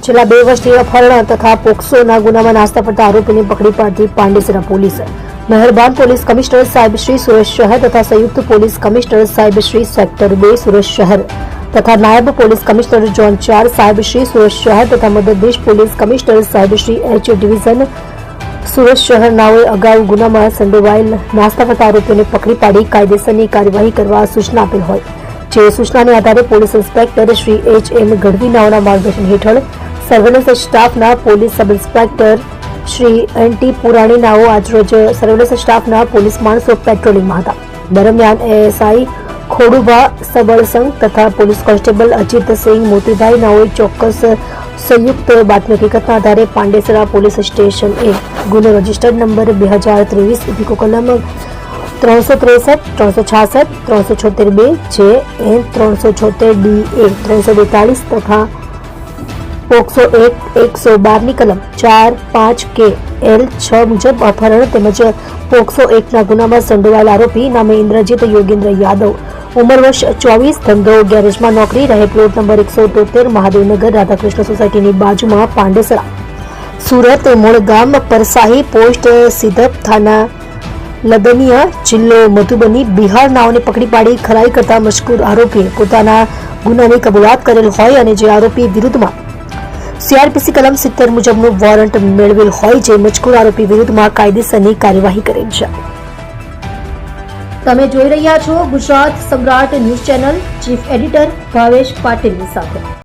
છેલ્લા 2 વર્ષથી અપહરણ તથા પોક્સોના ગુનામાં નાસ્તા પડતા આરોપીને પકડી પાડતી પાંડેસરા પોલીસ મહેરબાન પોલીસ કમિશનર સાહેબ શ્રી સુરત શહેર તથા સંયુક્ત પોલીસ કમિશનર સાહેબ શ્રી સેક્ટર 2 સુરત શહેર તથા નાયબ પોલીસ કમિશનર ઝોન 4 સાહેબ શ્રી સુરત શહેર તથા મદદનીશ પોલીસ કમિશનર સાહેબ શ્રી એચ ડિવિઝન સુરત શહેર નાઓએ અગાઉ ગુનામાં સંડોવાયેલ નાસ્તા પડતા આરોપીઓને પકડી પાડી કાયદેસરની કાર્યવાહી કરવા સૂચના આપેલ હોય જે સૂચનાને આધારે police inspector Shri H M Gadhvi નાઓના માર્ગદર્શન હેઠળ સર્વેલન્સ સ્ટાફના police sub inspector Shri N T Purani નાઓ આજરોજ સર્વેલન્સ સ્ટાફના પોલીસ માણસો પેટ્રોલિંગમાં હતા. દરમિયાન એએસઆઈ ખોડુભા સબળસંગ તથા પોલીસ કોન્સ્ટેબલ અજીતસિંહ મોતીભાઈ નાઓએ ચોક્કસ સંયુક્ત બાતમી હકીકતના આધારે પાંડેસરા પોલીસ સ્ટેશન એ ગુનો રજિસ્ટર્ડ નંબર 2023 ઇફિકો કલમ 363, 366, 376 જે એન 376 DA 342 તથા પોક્સો એક્ટ 112 ની કલમ 4, 5 કે L 6 મુજબ અપહરણ તેમજ પોક્સો એક્ટના ગુનામાં સંડોવાયેલ આરોપી નામે ઇન્દ્રજીત યોગેન્દ્ર યાદવ, ઉંમર વર્ષ 24, ધંધો ગેરેજમાં નોકરી, રહે પ્લોટ નંબર 173, મહાદેવનગર, રાધાકૃષ્ણ સોસાયટીની બાજુમાં, પાંડેસરા, સુરત, મૂળ ગામ પરસાહી, પોસ્ટ સિદ્ધપ, થાના લદનિયા, જિલ્લો મધુબની, બિહાર નાઓને પકડી પાડી ખરાઈ કરતા મજકૂર આરોપીએ પોતાના ગુનાની કબૂલાત કરેલ હોય અને જે આરોપી વિરુદ્ધમાં CRPC કલમ 70 મુજબનું વોરંટ મેળવેલ હોય જે મજકૂર આરોપી વિરુદ્ધમાં કાયદેસરની કાર્યવાહી કરેલ છે. તમે જોઈ રહ્યા છો ગુજરાત સમ્રાટ news channel, chief editor Bhavesh પાટીલની સાથે.